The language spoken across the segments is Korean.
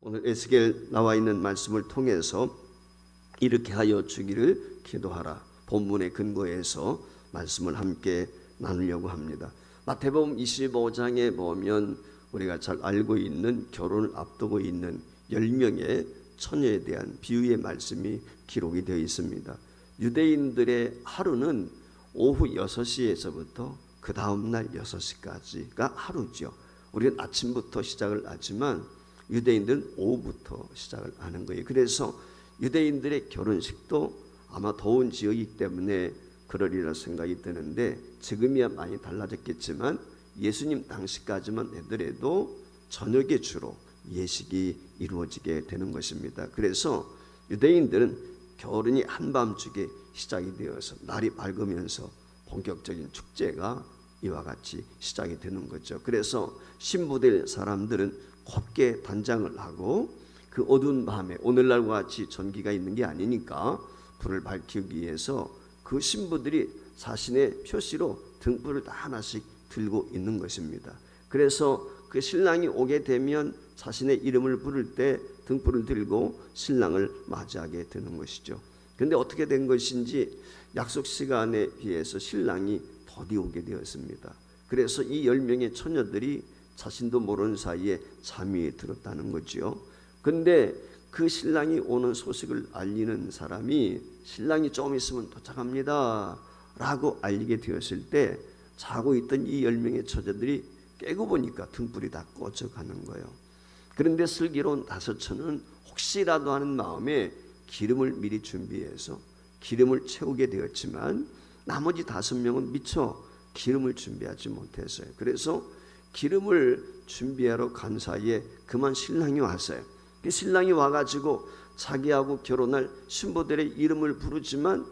오늘 에스겔 나와 있는 말씀을 통해서 이렇게 하여 주기를 기도하라 본문의 근거에서 말씀을 함께 나누려고 합니다. 마태복음 25장에 보면 우리가 잘 알고 있는 결혼을 앞두고 있는 10명의 처녀에 대한 비유의 말씀이 기록이 되어 있습니다. 유대인들의 하루는 오후 6시에서부터 그 다음날 6시까지가 하루죠. 우리는 아침부터 시작을 하지만 유대인들은 오후부터 시작을 하는 거예요. 그래서 유대인들의 결혼식도 아마 더운 지역이기 때문에 그러리라 생각이 드는데 지금이야 많이 달라졌겠지만 예수님 당시까지만 하더라도 저녁에 주로 예식이 이루어지게 되는 것입니다. 그래서 유대인들은 결혼이 한밤중에 시작이 되어서 날이 밝으면서 본격적인 축제가 이와 같이 시작이 되는 거죠. 그래서 신부될 사람들은 곱게 단장을 하고 그 어두운 밤에 오늘날과 같이 전기가 있는 게 아니니까 불을 밝히기 위해서 그 신부들이 자신의 표시로 등불을 다 하나씩 들고 있는 것입니다. 그래서 그 신랑이 오게 되면 자신의 이름을 부를 때 등불을 들고 신랑을 맞이하게 되는 것이죠. 그런데 어떻게 된 것인지 약속 시간에 비해서 신랑이 더디 오게 되었습니다. 그래서 이 10명의 처녀들이 자신도 모르는 사이에 잠이 들었다는 거죠. 그런데 그 신랑이 오는 소식을 알리는 사람이 신랑이 좀 있으면 도착합니다 라고 알리게 되었을 때 자고 있던 이 10명의 처녀들이 깨고 보니까 등불이 다 꺼져가는 거예요. 그런데 슬기로운 5처는 혹시라도 하는 마음에 기름을 미리 준비해서 기름을 채우게 되었지만 나머지 5명은 미처 기름을 준비하지 못했어요. 그래서 기름을 준비하러 간 사이에 그만 신랑이 왔어요. 그 신랑이 와가지고 자기하고 결혼할 신부들의 이름을 부르지만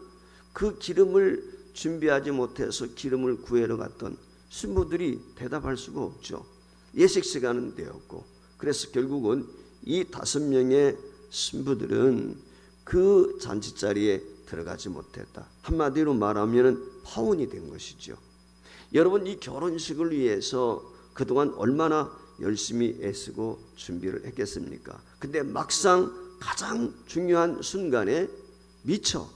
그 기름을 준비하지 못해서 기름을 구하러 갔던 신부들이 대답할 수가 없죠. 예식 시간은 되었고 그래서 결국은 이 5명의 신부들은 그 잔치자리에 들어가지 못했다. 한마디로 말하면 파혼이 된 것이죠. 여러분 이 결혼식을 위해서 그동안 얼마나 열심히 애쓰고 준비를 했겠습니까? 근데 막상 가장 중요한 순간에 미처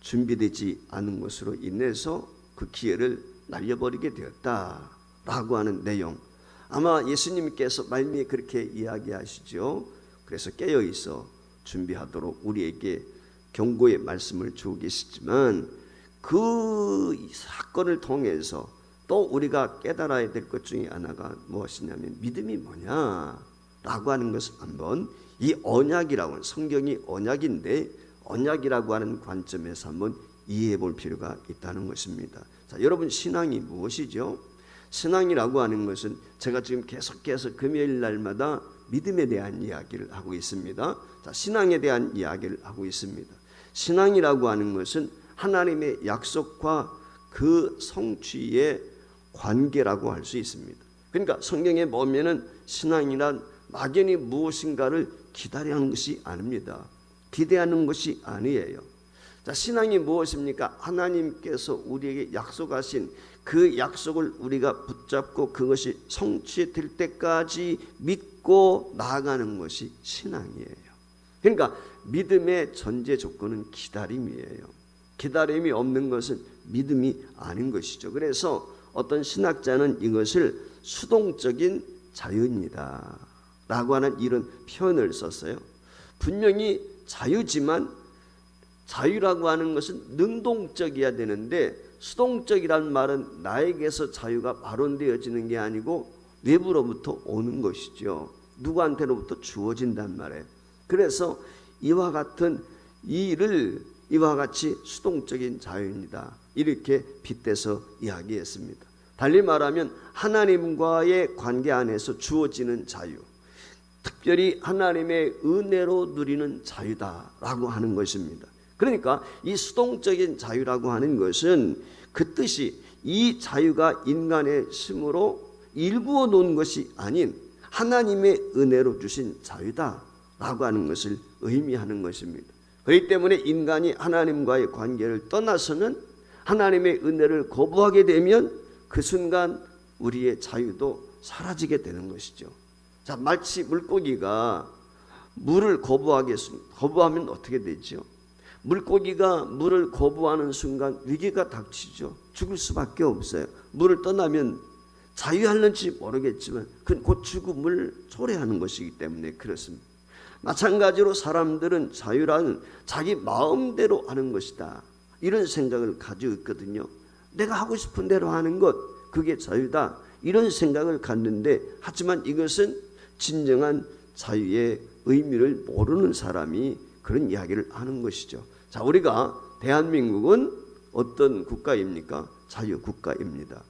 준비되지 않은 것으로 인해서 그 기회를 날려버리게 되었다라고 하는 내용. 아마 예수님께서 말미에 그렇게 이야기하시죠. 그래서 깨어있어 준비하도록 우리에게 경고의 말씀을 주고 계시지만 그 사건을 통해서 또 우리가 깨달아야 될 것 중에 하나가 무엇이냐면 믿음이 뭐냐라고 하는 것을 한번 이 언약이라고 하는 성경이 언약인데 언약이라고 하는 관점에서 한번 이해해 볼 필요가 있다는 것입니다. 자, 여러분 신앙이 무엇이죠? 신앙이라고 하는 것은 제가 지금 계속해서 금요일 날마다 믿음에 대한 이야기를 하고 있습니다. 자, 신앙에 대한 이야기를 하고 있습니다. 신앙이라고 하는 것은 하나님의 약속과 그 성취의 관계라고 할 수 있습니다. 그러니까 성경에 보면은 신앙이란 막연히 무엇인가를 기다리는 것이 아닙니다. 기대하는 것이 아니에요. 자, 신앙이 무엇입니까? 하나님께서 우리에게 약속하신 그 약속을 우리가 붙잡고 그것이 성취될 때까지 믿고 나아가는 것이 신앙이에요. 그러니까 믿음의 전제 조건은 기다림이에요. 기다림이 없는 것은 믿음이 아닌 것이죠. 그래서 어떤 신학자는 이것을 수동적인 자유입니다 라고 하는 이런 표현을 썼어요. 분명히 자유지만 자유라고 하는 것은 능동적이어야 되는데 수동적이란 말은 나에게서 자유가 발현되어지는 게 아니고 외부로부터 오는 것이죠. 누구한테로부터 주어진단 말이에요. 그래서 이와 같은 일을 이와 같이 수동적인 자유입니다. 이렇게 빗대서 이야기했습니다. 달리 말하면 하나님과의 관계 안에서 주어지는 자유, 특별히 하나님의 은혜로 누리는 자유다라고 하는 것입니다. 그러니까 이 수동적인 자유라고 하는 것은 그 뜻이 이 자유가 인간의 힘으로 일구어 놓은 것이 아닌 하나님의 은혜로 주신 자유다라고 하는 것을 의미하는 것입니다. 그렇기 때문에 인간이 하나님과의 관계를 떠나서는 하나님의 은혜를 거부하게 되면 그 순간 우리의 자유도 사라지게 되는 것이죠. 자, 마치 물고기가 물을 거부하면 어떻게 되죠? 물고기가 물을 거부하는 순간 위기가 닥치죠. 죽을 수밖에 없어요. 물을 떠나면 자유할는지 모르겠지만 곧 죽음을 초래하는 것이기 때문에 그렇습니다. 마찬가지로 사람들은 자유란 자기 마음대로 하는 것이다, 이런 생각을 가지고 있거든요. 내가 하고 싶은 대로 하는 것, 그게 자유다, 이런 생각을 갖는데, 하지만 이것은 진정한 자유의 의미를 모르는 사람이 그런 이야기를 하는 것이죠. 자, 우리가 대한민국은 어떤 국가입니까? 자유국가입니다.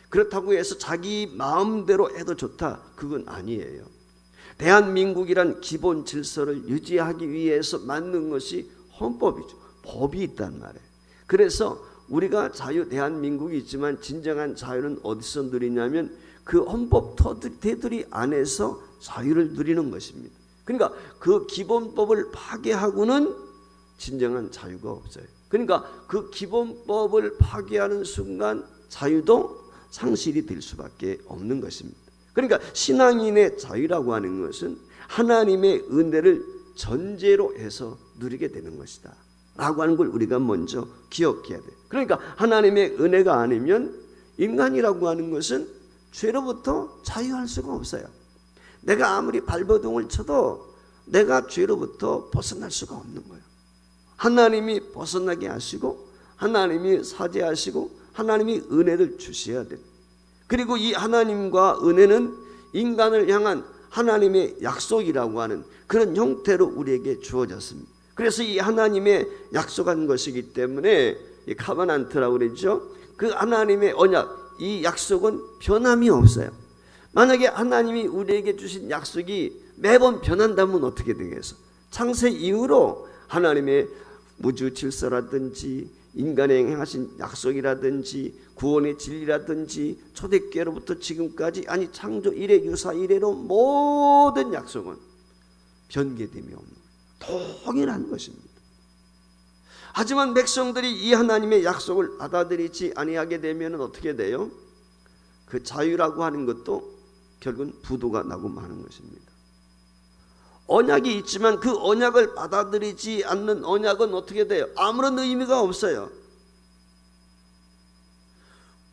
그렇다고 해서 자기 마음대로 해도 좋다, 그건 아니에요. 대한민국이란 기본 질서를 유지하기 위해서 만든 것이 헌법이죠. 법이 있단 말이에요. 그래서 우리가 자유 대한민국이 있지만 진정한 자유는 어디서 누리냐면 그 헌법 테두리 안에서 자유를 누리는 것입니다. 그러니까 그 기본법을 파괴하고는 진정한 자유가 없어요. 그러니까 그 기본법을 파괴하는 순간 자유도 상실이 될 수밖에 없는 것입니다. 그러니까 신앙인의 자유라고 하는 것은 하나님의 은혜를 전제로 해서 누리게 되는 것이다 라고 하는 걸 우리가 먼저 기억해야 돼요. 그러니까 하나님의 은혜가 아니면 인간이라고 하는 것은 죄로부터 자유할 수가 없어요. 내가 아무리 발버둥을 쳐도 내가 죄로부터 벗어날 수가 없는 거예요. 하나님이 벗어나게 하시고 하나님이 사죄하시고 하나님이 은혜를 주셔야 돼요. 그리고 이 하나님과 은혜는 인간을 향한 하나님의 약속이라고 하는 그런 형태로 우리에게 주어졌습니다. 그래서 이 하나님의 약속한 것이기 때문에 이 카바난트라고 그러죠. 그 하나님의 언약, 이 약속은 변함이 없어요. 만약에 하나님이 우리에게 주신 약속이 매번 변한다면 어떻게 되겠어? 창세 이후로 하나님의 우주 질서라든지 인간에 행하신 약속이라든지 구원의 진리라든지 초대교회로부터 지금까지, 아니 창조 이래 유사 이래로 모든 약속은 변개됨이 없는 거예요. 동일한 것입니다. 하지만 백성들이 이 하나님의 약속을 받아들이지 아니하게 되면 어떻게 돼요? 그 자유라고 하는 것도 결국은 부도가 나고 마는 것입니다. 언약이 있지만 그 언약을 받아들이지 않는 언약은 어떻게 돼요? 아무런 의미가 없어요.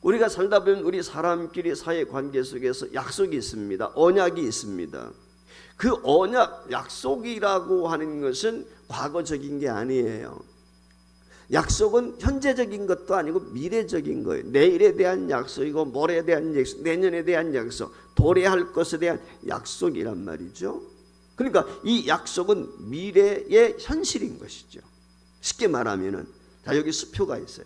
우리가 살다 보면 우리 사람끼리 사회관계 속에서 약속이 있습니다. 언약이 있습니다. 그 언약, 약속이라고 하는 것은 과거적인 게 아니에요. 약속은 현재적인 것도 아니고 미래적인 거예요. 내일에 대한 약속이고 모레에 대한 약속, 내년에 대한 약속, 도래할 것에 대한 약속이란 말이죠. 그러니까 이 약속은 미래의 현실인 것이죠. 쉽게 말하면은, 자, 여기 수표가 있어요.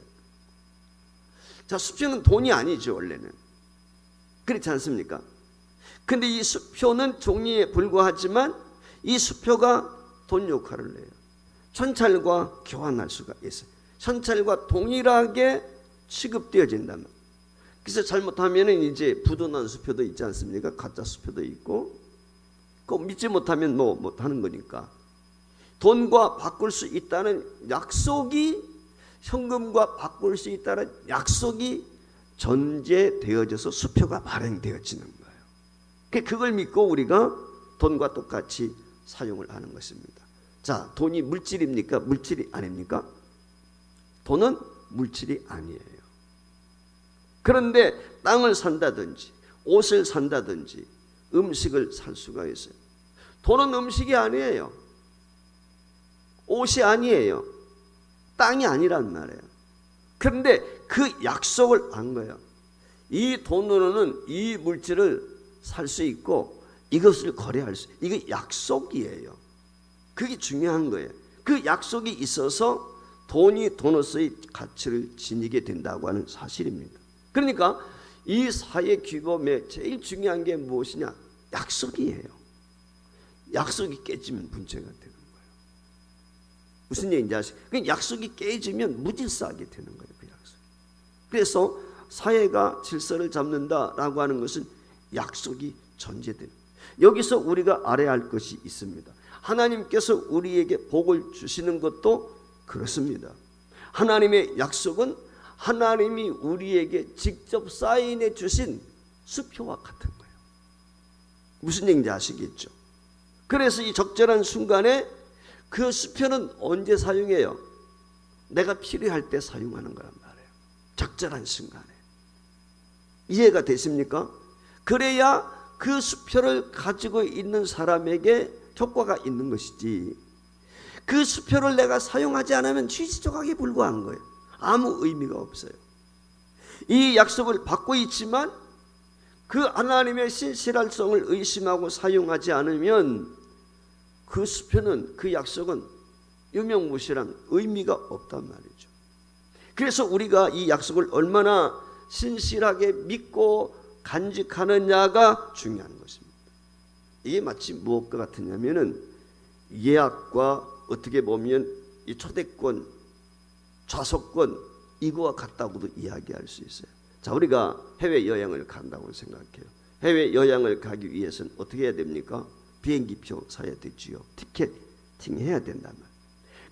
자, 수표는 돈이 아니죠, 원래는. 그렇지 않습니까? 근데 이 수표는 종이에 불과하지만 이 수표가 돈 역할을 해요. 현찰과 교환할 수가 있어요. 현찰과 동일하게 취급되어진다면. 그래서 잘못하면은 이제 부도난 수표도 있지 않습니까? 가짜 수표도 있고. 꼭 믿지 못하면 뭐 하는 거니까. 돈과 바꿀 수 있다는 약속이, 현금과 바꿀 수 있다는 약속이 전제되어져서 수표가 발행되어지는 거예요. 그걸 믿고 우리가 돈과 똑같이 사용을 하는 것입니다. 자, 돈이 물질입니까? 물질이 아닙니까? 돈은 물질이 아니에요. 그런데 땅을 산다든지 옷을 산다든지 음식을 살 수가 있어요. 돈은 음식이 아니에요. 옷이 아니에요. 땅이 아니란 말이에요. 그런데 그 약속을 한 거예요. 이 돈으로는 이 물질을 살 수 있고 이것을 거래할 수, 이게 약속이에요. 그게 중요한 거예요. 그 약속이 있어서 돈이 돈으로서의 가치를 지니게 된다고 하는 사실입니다. 그러니까 이 사회 규범에 제일 중요한 게 무엇이냐? 약속이에요. 약속이 깨지면 문제가 되는 거예요. 무슨 얘기인지 아시죠? 약속이 깨지면 무질서하게 되는 거예요. 그 약속. 그래서 사회가 질서를 잡는다라고 하는 것은 약속이 전제됩니다. 여기서 우리가 알아야 할 것이 있습니다. 하나님께서 우리에게 복을 주시는 것도 그렇습니다. 하나님의 약속은 하나님이 우리에게 직접 사인해 주신 수표와 같은 거예요. 무슨 얘기인지 아시겠죠? 그래서 이 적절한 순간에 그 수표는 언제 사용해요? 내가 필요할 때 사용하는 거란 말이에요. 적절한 순간에. 이해가 되십니까? 그래야 그 수표를 가지고 있는 사람에게 효과가 있는 것이지, 그 수표를 내가 사용하지 않으면 휴지 조각에 불과한 거예요. 아무 의미가 없어요. 이 약속을 받고 있지만 그 하나님의 신실할성을 의심하고 사용하지 않으면 그 수표는, 그 약속은 유명무실한 의미가 없단 말이죠. 그래서 우리가 이 약속을 얼마나 신실하게 믿고 간직하느냐가 중요한 것입니다. 이게 마치 무엇과 같으냐면은 예약과 어떻게 보면 이 초대권, 좌석권 이거와 같다고도 이야기할 수 있어요. 자, 우리가 해외여행을 간다고 생각해요. 해외여행을 가기 위해서는 어떻게 해야 됩니까? 비행기표 사야 되지요. 티켓팅 해야 된단 말이에요.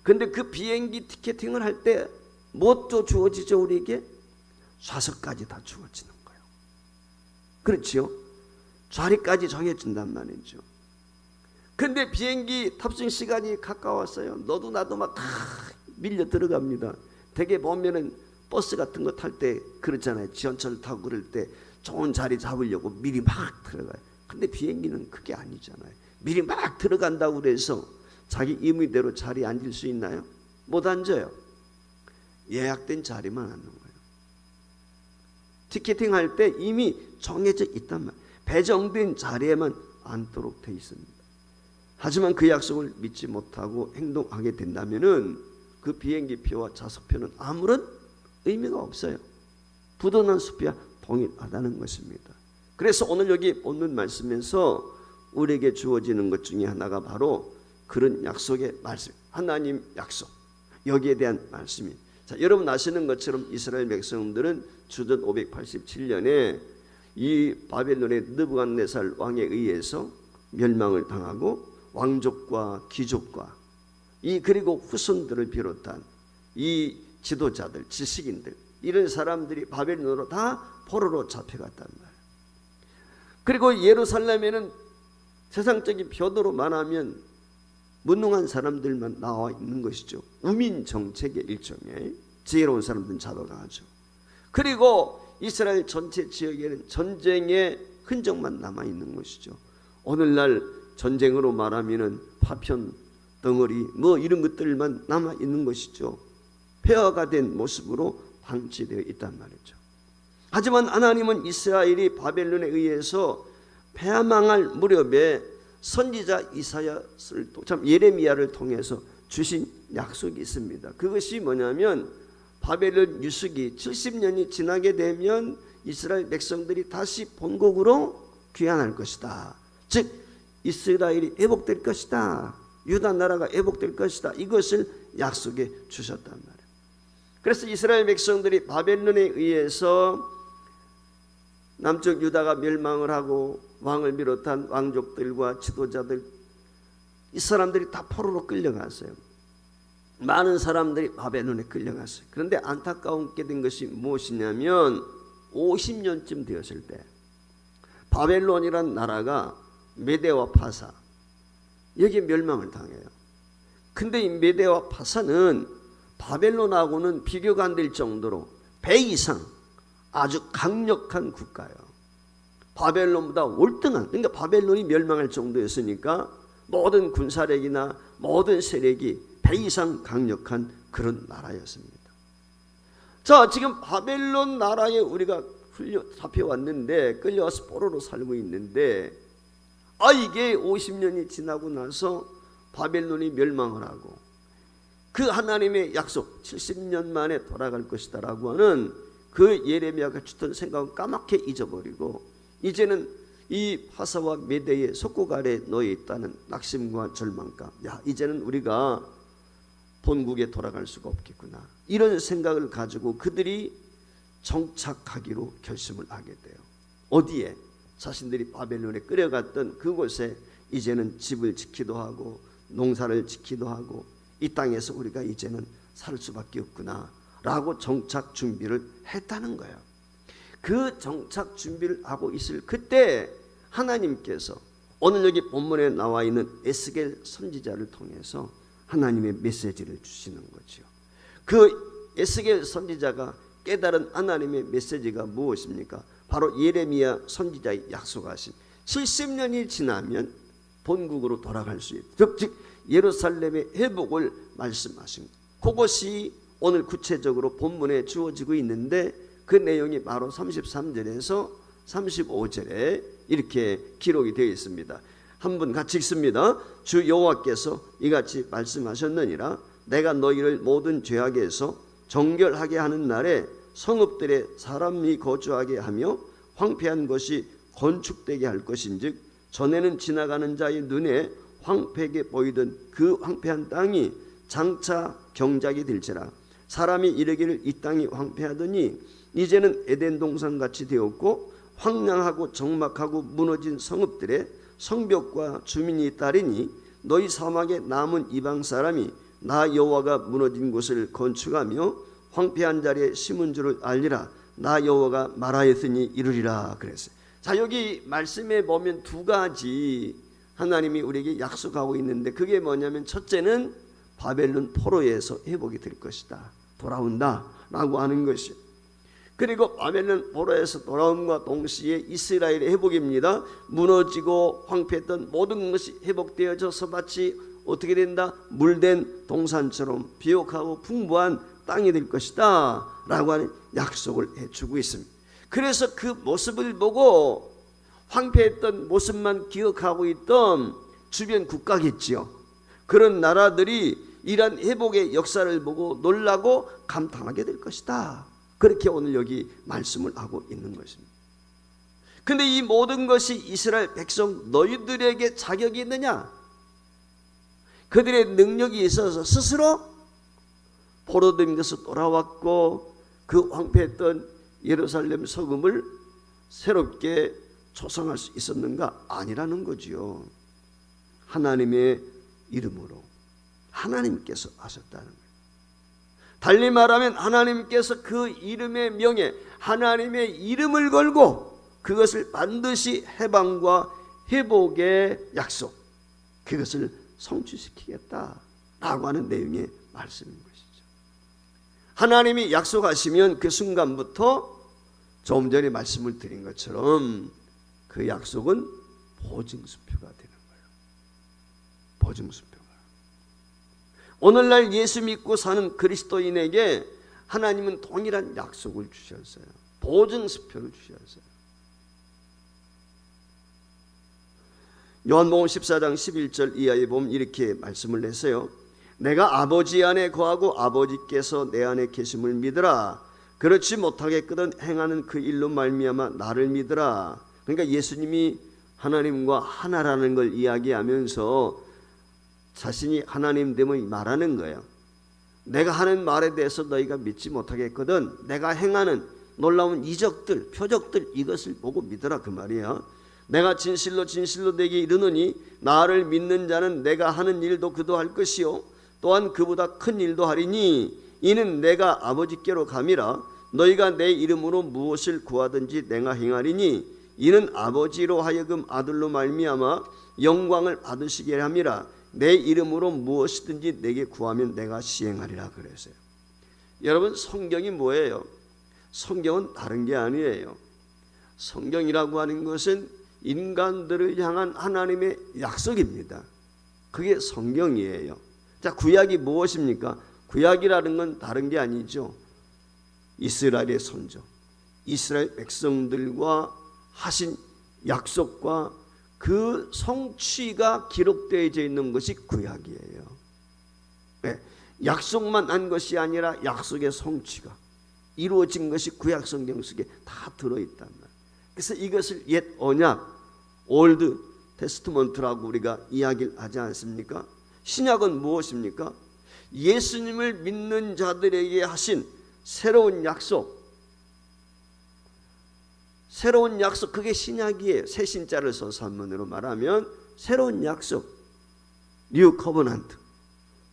근데 그 비행기 티켓팅을 할 때 무엇도 주어지죠? 우리에게 좌석까지 다 주어지는 거예요. 그렇지요? 자리까지 정해진단 말이죠. 근데 비행기 탑승 시간이 가까웠어요. 너도 나도 막 다 밀려 들어갑니다. 되게 보면은 버스 같은 거 탈 때 그렇잖아요. 지하철 타고 그럴 때 좋은 자리 잡으려고 미리 막 들어가요. 근데 비행기는 그게 아니잖아요. 미리 막 들어간다고 그래서 자기 임의대로 자리에 앉을 수 있나요? 못 앉아요. 예약된 자리만 앉는 거예요. 티켓팅 할 때 이미 정해져 있단 말이에요. 배정된 자리에만 앉도록 돼 있습니다. 하지만 그 약속을 믿지 못하고 행동하게 된다면은 그 비행기표와 좌석표는 아무런 의미가 없어요. 부도난 숲이야 동일하다는 것입니다. 그래서 오늘 여기 본문 말씀에서 우리에게 주어지는 것 중에 하나가 바로 그런 약속의 말씀, 하나님 약속, 여기에 대한 말씀이. 자, 여러분 아시는 것처럼 이스라엘 백성들은 주전 587년에 이 바벨론의 느부갓네살 왕에 의해서 멸망을 당하고 왕족과 귀족과 이 그리고 후손들을 비롯한 이 지도자들, 지식인들, 이런 사람들이 바벨론으로 다 포로로 잡혀갔단 말이에요. 그리고 예루살렘에는 세상적인 표도로 말하면 무능한 사람들만 나와 있는 것이죠. 우민 정책의 일종의, 지혜로운 사람들은 잡아가죠. 그리고 이스라엘 전체 지역에는 전쟁의 흔적만 남아 있는 것이죠. 오늘날 전쟁으로 말하면은 파편 덩어리 뭐 이런 것들만 남아 있는 것이죠. 폐허가 된 모습으로 방치되어 있단 말이죠. 하지만 하나님은 이스라엘이 바벨론에 의해서 패망할 무렵에 선지자 이사야를 참 예레미야를 통해서 주신 약속이 있습니다. 그것이 뭐냐면 바벨론 유숙이 70년이 지나게 되면 이스라엘 백성들이 다시 본국으로 귀환할 것이다. 즉 이스라엘이 회복될 것이다. 유다 나라가 회복될 것이다. 이것을 약속해 주셨단 말이에요. 그래서 이스라엘 백성들이 바벨론에 의해서 남쪽 유다가 멸망을 하고 왕을 비롯한 왕족들과 지도자들, 이 사람들이 다 포로로 끌려갔어요. 많은 사람들이 바벨론에 끌려갔어요. 그런데 안타깝게 된 것이 무엇이냐면 50년쯤 되었을 때 바벨론이란 나라가 메대와 파사, 여기에 멸망을 당해요. 근데 이 메대와 파사는 바벨론하고는 비교가 안 될 정도로 배 이상 아주 강력한 국가예요. 바벨론보다 월등한, 그러니까 바벨론이 멸망할 정도였으니까 모든 군사력이나 모든 세력이 배 이상 강력한 그런 나라였습니다. 자, 지금 바벨론 나라에 우리가 잡혀왔는데, 끌려와서 포로로 살고 있는데, 이게 50년이 지나고 나서 바벨론이 멸망을 하고 그 하나님의 약속 70년 만에 돌아갈 것이다 라고 하는 그 예레미야가 주던 생각은 까맣게 잊어버리고 이제는 이 파사와 메대의 속국 아래 놓여 있다는 낙심과 절망감, 이제는 우리가 본국에 돌아갈 수가 없겠구나, 이런 생각을 가지고 그들이 정착하기로 결심을 하게 돼요. 어디에? 자신들이 바벨론에 끌려갔던 그곳에 이제는 집을 짓기도 하고 농사를 짓기도 하고 이 땅에서 우리가 이제는 살 수밖에 없구나 라고 정착 준비를 했다는 거예요. 그 정착 준비를 하고 있을 그때 하나님께서 오늘 여기 본문에 나와 있는 에스겔 선지자를 통해서 하나님의 메시지를 주시는 거죠. 그 에스겔 선지자가 깨달은 하나님의 메시지가 무엇입니까? 바로 예레미야 선지자의 약속하신 70년이 지나면 본국으로 돌아갈 수 있다. 즉 예루살렘의 회복을 말씀하신 것. 그것이 오늘 구체적으로 본문에 주어지고 있는데 그 내용이 바로 33절에서 35절에 이렇게 기록이 되어 있습니다. 한번 같이 읽습니다. 주 여호와께서 이같이 말씀하셨느니라. 내가 너희를 모든 죄악에서 정결하게 하는 날에 성읍들에 사람이 거주하게 하며 황폐한 것이 건축되게 할 것인즉 전에는 지나가는 자의 눈에 황폐하게 보이던 그 황폐한 땅이 장차 경작이 될지라. 사람이 이르기를 이 땅이 황폐하더니 이제는 에덴 동산같이 되었고 황량하고 적막하고 무너진 성읍들에 성벽과 주민이 따르니 너희 사막에 남은 이방 사람이 나 여호와가 무너진 곳을 건축하며 황폐한 자리에 심은 줄을 알리라. 나 여호와가 말하였으니 이루리라 그랬어요. 자, 여기 말씀에 보면 두 가지 하나님이 우리에게 약속하고 있는데 그게 뭐냐면 첫째는 바벨론 포로에서 회복이 될 것이다. 돌아온다 라고 하는 것이. 그리고 바벨론 포로에서 돌아옴과 동시에 이스라엘의 회복입니다. 무너지고 황폐했던 모든 것이 회복되어져서 마치 어떻게 된다? 물된 동산처럼 비옥하고 풍부한 땅이 될 것이다 라고 하는 약속을 해주고 있습니다. 그래서 그 모습을 보고 황폐했던 모습만 기억하고 있던 주변 국가겠지요. 그런 나라들이 이러한 회복의 역사를 보고 놀라고 감탄하게 될 것이다. 그렇게 오늘 여기 말씀을 하고 있는 것입니다. 그런데 이 모든 것이 이스라엘 백성 너희들에게 자격이 있느냐? 그들의 능력이 있어서 스스로 포로된 데서 돌아왔고 그 황폐했던 예루살렘 성읍을 새롭게 조성할 수 있었는가? 아니라는 거지요. 하나님의 이름으로 하나님께서 하셨다는 거예요. 달리 말하면 하나님께서 그 이름의 명예, 하나님의 이름을 걸고 그것을 반드시 해방과 회복의 약속, 그것을 성취시키겠다라고 하는 내용의 말씀인 것이죠. 하나님이 약속하시면 그 순간부터 조금 전에 말씀을 드린 것처럼 그 약속은 보증수표가 되는 거예요. 보증수표가. 오늘날 예수 믿고 사는 그리스도인에게 하나님은 동일한 약속을 주셨어요. 보증수표를 주셨어요. 요한복음 14장 11절 이하에 보면 이렇게 말씀을 했어요. 내가 아버지 안에 거하고 아버지께서 내 안에 계심을 믿으라. 그렇지 못하겠거든 행하는 그 일로 말미암아 나를 믿으라. 그러니까 예수님이 하나님과 하나라는 걸 이야기하면서 자신이 하나님 됨을 말하는 거예요. 내가 하는 말에 대해서 너희가 믿지 못하겠거든 내가 행하는 놀라운 이적들, 표적들 이것을 보고 믿으라 그 말이야. 내가 진실로 진실로 내게 이르노니 나를 믿는 자는 내가 하는 일도 그도 할 것이요 또한 그보다 큰 일도 하리니 이는 내가 아버지께로 감이라. 너희가 내 이름으로 무엇을 구하든지 내가 행하리니 이는 아버지로 하여금 아들로 말미암아 영광을 받으시게 함이라. 내 이름으로 무엇이든지 내게 구하면 내가 시행하리라 그랬어요. 여러분 성경이 뭐예요? 성경은 다른 게 아니에요. 성경이라고 하는 것은 인간들을 향한 하나님의 약속입니다. 그게 성경이에요. 자, 구약이 무엇입니까? 구약이라는 건 다른 게 아니죠. 이스라엘의 선조, 이스라엘 백성들과 하신 약속과 그 성취가 기록되어져 있는 것이 구약이에요. 네, 약속만 한 것이 아니라 약속의 성취가 이루어진 것이 구약 성경 속에 다 들어있단 말이에요. 그래서 이것을 옛 언약, 올드 테스트먼트라고 우리가 이야기를 하지 않습니까? 신약은 무엇입니까? 예수님을 믿는 자들에게 하신 새로운 약속, 새로운 약속, 그게 신약이에요. 새 신자를 써서 한문으로 말하면 새로운 약속, 뉴 커버넌트,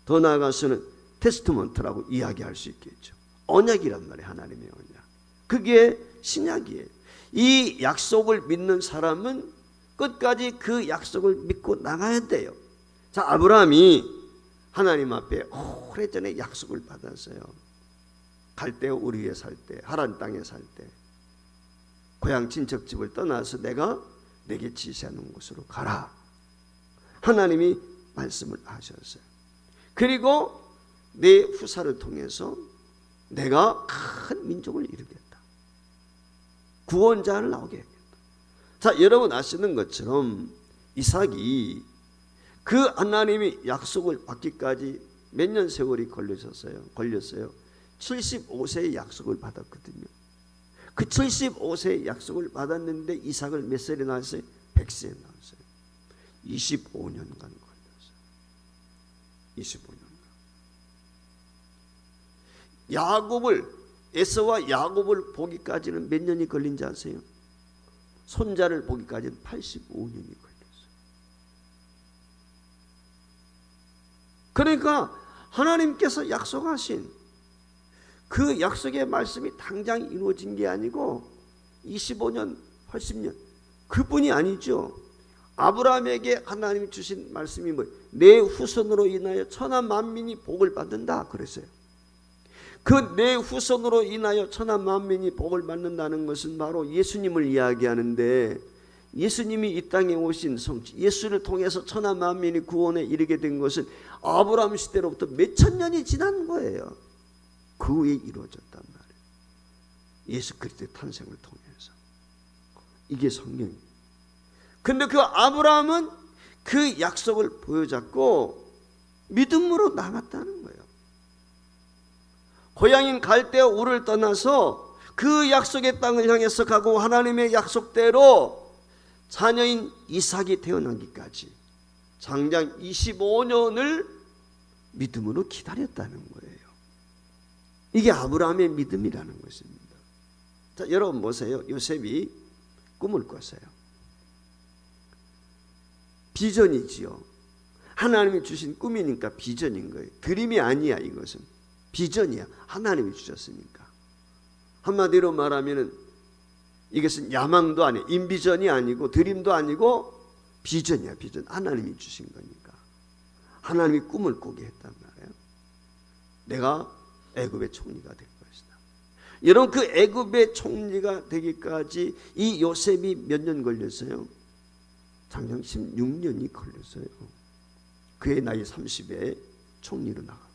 더 나아가서는 테스트먼트라고 이야기할 수 있겠죠. 언약이란 말이에요. 하나님의 언약. 그게 신약이에요. 이 약속을 믿는 사람은 끝까지 그 약속을 믿고 나가야 돼요. 자, 아브라함이 하나님 앞에 오래전에 약속을 받았어요. 갈대아 우르에 살 때, 하란 땅에 살 때, 고향 친척집을 떠나서 내가 내게 지시하는 곳으로 가라. 하나님이 말씀을 하셨어요. 그리고 내 후사를 통해서 내가 큰 민족을 이루겠다. 구원자를 나오게 하겠다. 자, 여러분 아시는 것처럼 이삭이 그 하나님이 약속을 받기까지 몇 년 세월이 걸렸어요. 75세의 약속을 받았거든요. 그 75세의 약속을 받았는데 이삭을 몇 살에 낳았어요? 100세에 낳았어요. 25년간 걸렸어요. 25년간. 에서와 야곱을 보기까지는 몇 년이 걸린지 아세요? 손자를 보기까지는 85년이 걸렸어요. 그러니까 하나님께서 약속하신 그 약속의 말씀이 당장 이루어진 게 아니고 25년, 80년 그뿐이 아니죠. 아브라함에게 하나님이 주신 말씀이 뭐예요? 내 후손으로 인하여 천하 만민이 복을 받는다 그랬어요. 그 내 후손으로 인하여 천하 만민이 복을 받는다는 것은 바로 예수님을 이야기하는데, 예수님이 이 땅에 오신 성취, 예수를 통해서 천하 만민이 구원에 이르게 된 것은 아브라함 시대로부터 몇천 년이 지난 거예요. 그 후에 이루어졌단 말이에요. 예수 그리스도의 탄생을 통해서. 이게 성경이에요. 근데 그 아브라함은 그 약속을 보여잡고 믿음으로 나갔다는 거예요. 고향인 갈대아 우를 떠나서 그 약속의 땅을 향해서 가고 하나님의 약속대로 자녀인 이삭이 태어나기까지 장장 25년을 믿음으로 기다렸다는 거예요. 이게 아브라함의 믿음이라는 것입니다. 자, 여러분 보세요. 요셉이 꿈을 꿨어요. 비전이지요. 하나님이 주신 꿈이니까 비전인 거예요. 드림이 아니야. 이것은 비전이야. 하나님이 주셨으니까. 한마디로 말하면 이것은 야망도 아니에요. 인비전이 아니고 드림도 아니고 비전이야. 비전. 하나님이 주신 거니까. 하나님이 꿈을 꾸게 했단 말이에요. 내가 애굽의 총리가 될 것이다. 여러분, 그 애굽의 총리가 되기까지 이 요셉이 몇 년 걸렸어요? 장장 16년이 걸렸어요. 그의 나이 30에 총리로 나갔거든요.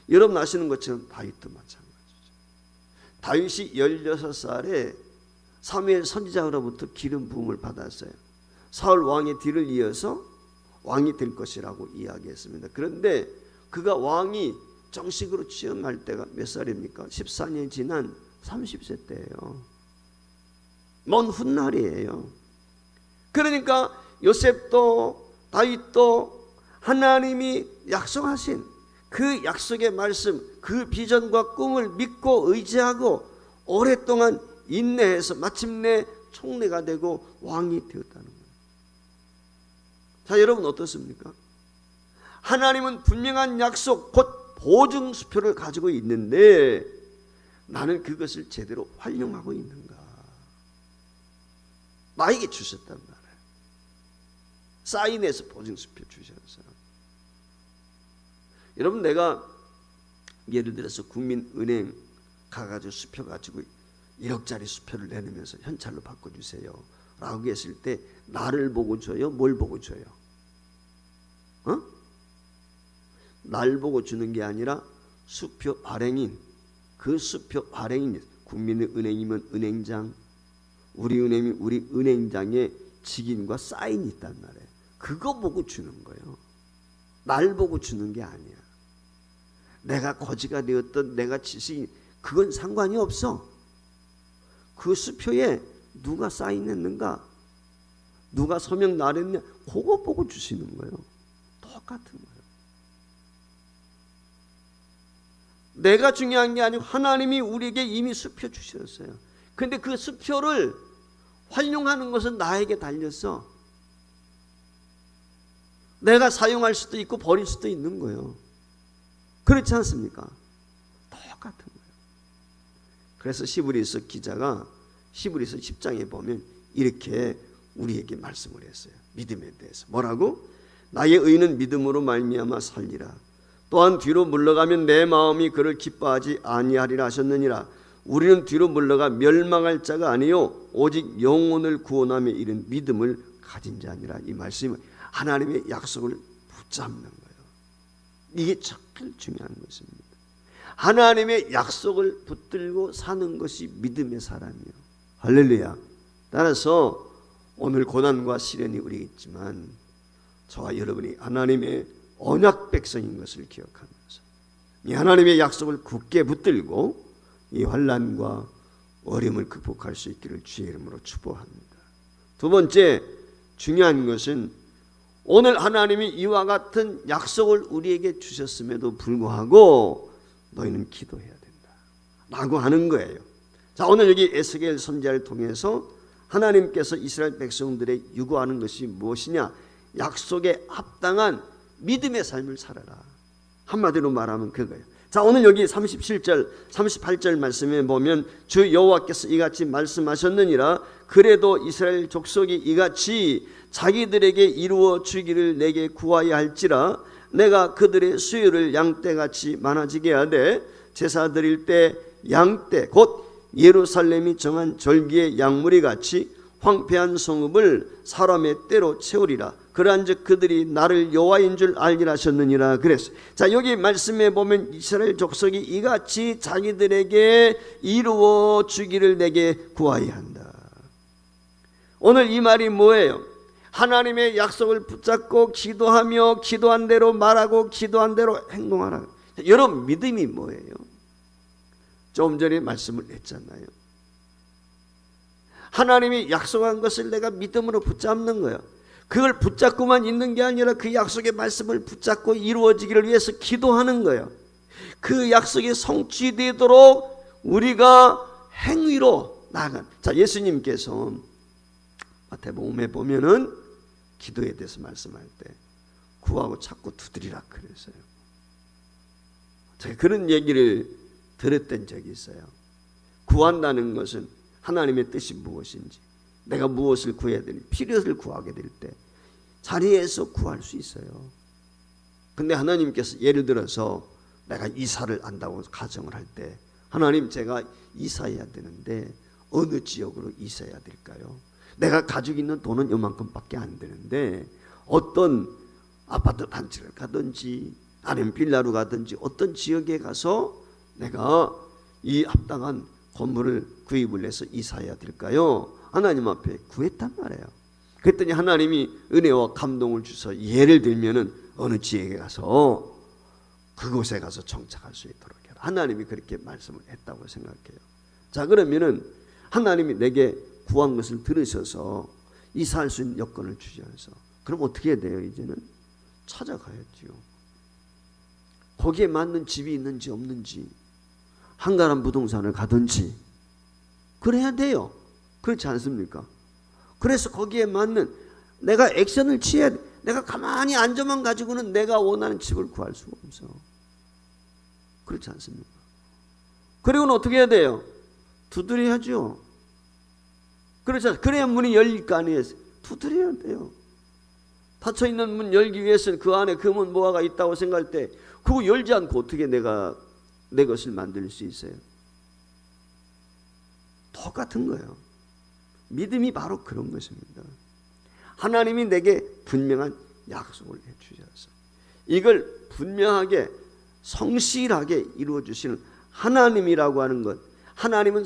여러분 아시는 것처럼 다윗도 마찬가지죠. 다윗이 16살에 사무엘 선지자로부터 기름 부음을 받았어요. 사울 왕의 뒤를 이어서 왕이 될 것이라고 이야기했습니다. 그런데 그가 왕이 정식으로 취임할 때가 몇 살입니까? 14년이 지난 30세 때예요. 먼 훗날이에요. 그러니까 요셉도 다윗도 하나님이 약속하신 그 약속의 말씀, 그 비전과 꿈을 믿고 의지하고 오랫동안 인내해서 마침내 총리가 되고 왕이 되었다는 거예요. 자, 여러분 어떻습니까? 하나님은 분명한 약속, 곧 보증수표를 가지고 있는데 나는 그것을 제대로 활용하고 있는가? 나에게 주셨단 말이에요. 사인해서 보증수표 주셨어요. 여러분, 내가 예를 들어서 국민은행 가가지고 수표 가지고 1억짜리 수표를 내놓으면서 현찰로 바꿔주세요 라고 했을 때 나를 보고 줘요? 뭘 보고 줘요? 날 보고 주는 게 아니라 수표 발행인, 그 수표 발행인, 국민은행이면 은행장, 우리은행이 우리 은행장에 직인과 사인이 있단 말이에요. 그거 보고 주는 거예요. 날 보고 주는 게 아니야. 내가 거지가 되었던 내가 지식이, 그건 상관이 없어. 그 수표에 누가 사인했는가, 누가 서명 나랬냐, 그거 보고 주시는 거예요. 똑같은 거예요. 내가 중요한 게 아니고 하나님이 우리에게 이미 수표 주셨어요. 근데 그 수표를 활용하는 것은 나에게 달렸어. 내가 사용할 수도 있고 버릴 수도 있는 거예요. 그렇지 않습니까? 똑같은 거예요. 그래서 히브리서 기자가 히브리서 10장에 보면 이렇게 우리에게 말씀을 했어요. 믿음에 대해서 뭐라고? 나의 의는 믿음으로 말미암아 살리라. 또한 뒤로 물러가면 내 마음이 그를 기뻐하지 아니하리라 하셨느니라. 우리는 뒤로 물러가 멸망할 자가 아니요 오직 영혼을 구원함에 이른 믿음을 가진 자니라. 이 말씀은 하나님의 약속을 붙잡는 거예요. 이게 제일 중요한 것입니다. 하나님의 약속을 붙들고 사는 것이 믿음의 사람이에요. 할렐루야. 따라서 오늘 고난과 시련이 우리에게 있지만 저와 여러분이 하나님의 언약 백성인 것을 기억하면서 이 하나님의 약속을 굳게 붙들고 이 환난과 어려움을 극복할 수 있기를 주의 이름으로 축복합니다. 두 번째 중요한 것은 오늘 하나님이 이와 같은 약속을 우리에게 주셨음에도 불구하고 너희는 기도해야 된다 라고 하는 거예요. 자, 오늘 여기 에스겔 선지자를 통해서 하나님께서 이스라엘 백성들의 요구하는 것이 무엇이냐? 약속에 합당한 믿음의 삶을 살아라. 한마디로 말하면 그거예요. 자, 오늘 여기 37절 38절 말씀에 보면 주 여호와께서 이같이 말씀하셨느니라. 그래도 이스라엘 족속이 이같이 자기들에게 이루어 주기를 내게 구하여 할지라. 내가 그들의 수요를 양떼같이 많아지게 하되 제사 드릴 때 양떼 곧 예루살렘이 정한 절기의 양무리같이 황폐한 성읍을 사람의 때로 채우리라. 그러한즉 그들이 나를 여호와인 줄 알리라 하셨느니라 그랬어요. 자, 여기 말씀에 보면 이스라엘 족속이 이같이 자기들에게 이루어 주기를 내게 구하여야 한다. 오늘 이 말이 뭐예요? 하나님의 약속을 붙잡고 기도하며 기도한 대로 말하고 기도한 대로 행동하라. 여러분 믿음이 뭐예요? 좀 전에 말씀을 했잖아요. 하나님이 약속한 것을 내가 믿음으로 붙잡는 거예요. 그걸 붙잡고만 있는 게 아니라 그 약속의 말씀을 붙잡고 이루어지기를 위해서 기도하는 거예요. 그 약속이 성취되도록 우리가 행위로 나아간. 자, 예수님께서 마태복음에 보면은 기도에 대해서 말씀할 때 구하고 찾고 두드리라 그랬어요. 제가 그런 얘기를 들었던 적이 있어요. 구한다는 것은 하나님의 뜻이 무엇인지, 내가 무엇을 구해야 되니, 필요를 구하게 될 때 자리에서 구할 수 있어요. 근데 하나님께서 예를 들어서 내가 이사를 한다고 가정을 할 때, 하나님 제가 이사해야 되는데 어느 지역으로 이사해야 될까요? 내가 가지고 있는 돈은 요만큼밖에 안 되는데 어떤 아파트 단지를 가든지 아니면 빌라로 가든지 어떤 지역에 가서 내가 이 합당한 건물을 구입을 해서 이사해야 될까요? 하나님 앞에 구했단 말이에요. 그랬더니 하나님이 은혜와 감동을 주셔서 예를 들면은 어느 지역에 가서 그곳에 가서 정착할 수 있도록 해라. 하나님이 그렇게 말씀을 했다고 생각해요. 자, 그러면은 하나님이 내게 구한 것을 들으셔서 이사할 수 있는 여건을 주셔서 그럼 어떻게 해야 돼요? 이제는 찾아가야지요. 거기에 맞는 집이 있는지 없는지 한가람 부동산을 가든지 그래야 돼요. 그렇지 않습니까? 그래서 거기에 맞는 내가 액션을 취해야 돼. 내가 가만히 앉아만 가지고는 내가 원하는 집을 구할 수가 없어. 그렇지 않습니까? 그리고는 어떻게 해야 돼요? 두드려야죠. 그렇죠. 그래야 문이 열릴 거 아니에요. 두드려야 돼요. 닫혀있는 문 열기 위해서는 그 안에 금은 뭐가 있다고 생각할 때 그거 열지 않고 어떻게 내가 내 것을 만들 수 있어요? 똑같은 거예요. 믿음이 바로 그런 것입니다. 하나님이 내게 분명한 약속을 해주셔서 이걸 분명하게 성실하게 이루어 주시는 하나님이라고 하는 것, 하나님은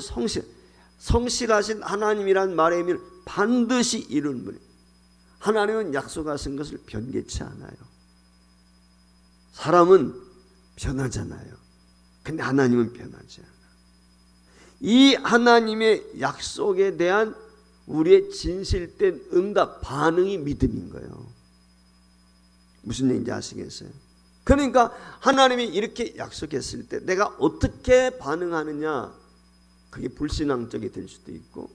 성실하신 하나님이란 말의 의미는 반드시 이루는 분이에요. 하나님은 약속하신 것을 변개치 않아요. 사람은 변하잖아요. 근데 하나님은 변하지 않아요. 이 하나님의 약속에 대한 우리의 진실된 응답, 반응이 믿음인 거예요. 무슨 얘기인지 아시겠어요? 그러니까 하나님이 이렇게 약속했을 때 내가 어떻게 반응하느냐, 그게 불신앙적이 될 수도 있고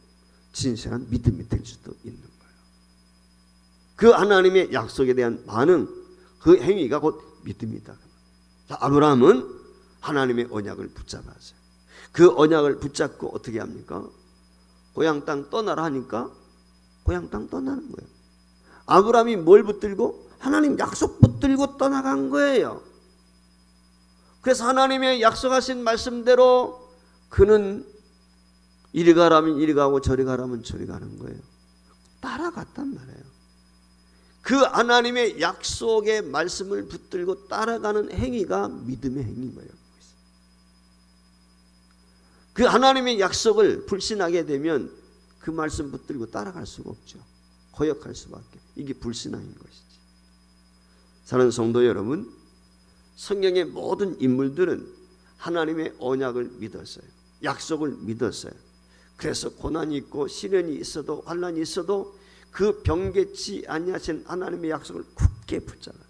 진실한 믿음이 될 수도 있는 거예요. 그 하나님의 약속에 대한 반응, 그 행위가 곧 믿음이다. 자, 아브라함은 하나님의 언약을 붙잡았어요. 그 언약을 붙잡고 어떻게 합니까? 고향 땅 떠나라 하니까 고향 땅 떠나는 거예요. 아브라함이 뭘 붙들고? 하나님 약속 붙들고 떠나간 거예요. 그래서 하나님의 약속하신 말씀대로 그는 이리 가라면 이리 가고 저리 가라면 저리 가는 거예요. 따라갔단 말이에요. 그 하나님의 약속의 말씀을 붙들고 따라가는 행위가 믿음의 행위인 거예요. 그 하나님의 약속을 불신하게 되면 그 말씀 붙들고 따라갈 수가 없죠. 거역할 수밖에. 이게 불신앙인 것이지. 사랑하는 성도 여러분, 성경의 모든 인물들은 하나님의 언약을 믿었어요. 약속을 믿었어요. 그래서 고난이 있고 시련이 있어도 환난이 있어도 그 변개치 아니하신 하나님의 약속을 굳게 붙잡았다.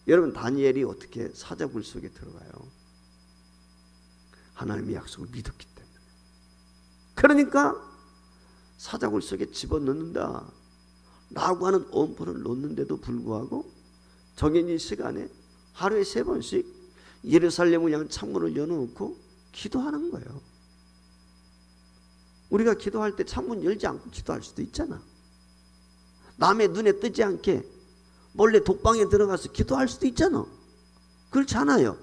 여러분, 다니엘이 어떻게 사자굴 속에 들어가요? 하나님의 약속을 믿었기 때문에. 그러니까 사자굴 속에 집어넣는다 라고 하는 엄포를 놓는데도 불구하고 정해진 시간에 하루에 3번씩 예루살렘을 향한 창문을 열어놓고 기도하는 거예요. 우리가 기도할 때 창문 열지 않고 기도할 수도 있잖아. 남의 눈에 뜨지 않게 몰래 독방에 들어가서 기도할 수도 있잖아. 그렇지 않아요.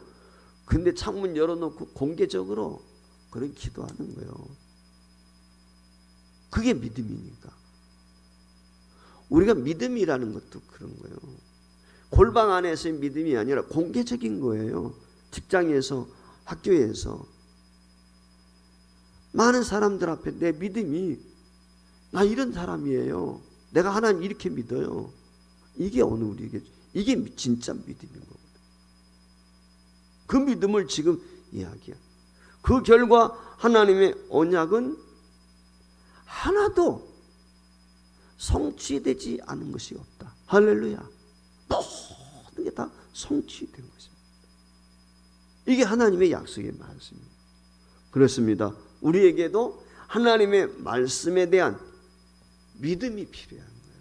근데 창문 열어놓고 공개적으로 그런 기도하는 거예요. 그게 믿음이니까. 우리가 믿음이라는 것도 그런 거예요. 골방 안에서의 믿음이 아니라 공개적인 거예요. 직장에서, 학교에서. 많은 사람들 앞에 내 믿음이 나 이런 사람이에요. 내가 하나님 이렇게 믿어요. 이게 어느 우리에게 이게 진짜 믿음인 거거든. 그 믿음을 지금 이야기해. 그 결과 하나님의 언약은 하나도 성취되지 않은 것이 없다. 할렐루야. 모든 게 다 성취된 것입니다. 이게 하나님의 약속의 말씀입니다. 그렇습니다. 우리에게도 하나님의 말씀에 대한 믿음이 필요한 거예요.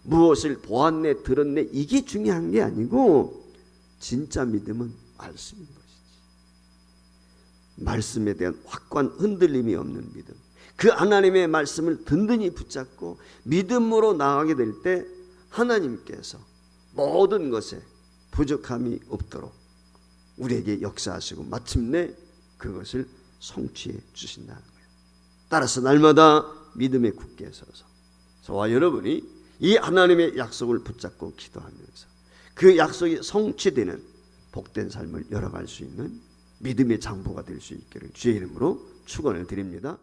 무엇을 보았네 들었네 이게 중요한 게 아니고 진짜 믿음은 말씀인 것이지. 말씀에 대한 확고한 흔들림이 없는 믿음. 그 하나님의 말씀을 든든히 붙잡고 믿음으로 나아가게 될 때 하나님께서 모든 것에 부족함이 없도록 우리에게 역사하시고 마침내 그것을 성취해 주신다는 거예요. 따라서 날마다 믿음에 굳게 서서 저와 여러분이 이 하나님의 약속을 붙잡고 기도하면서 그 약속이 성취되는 복된 삶을 열어갈 수 있는 믿음의 장보가 될 수 있기를 주의 이름으로 축원을 드립니다.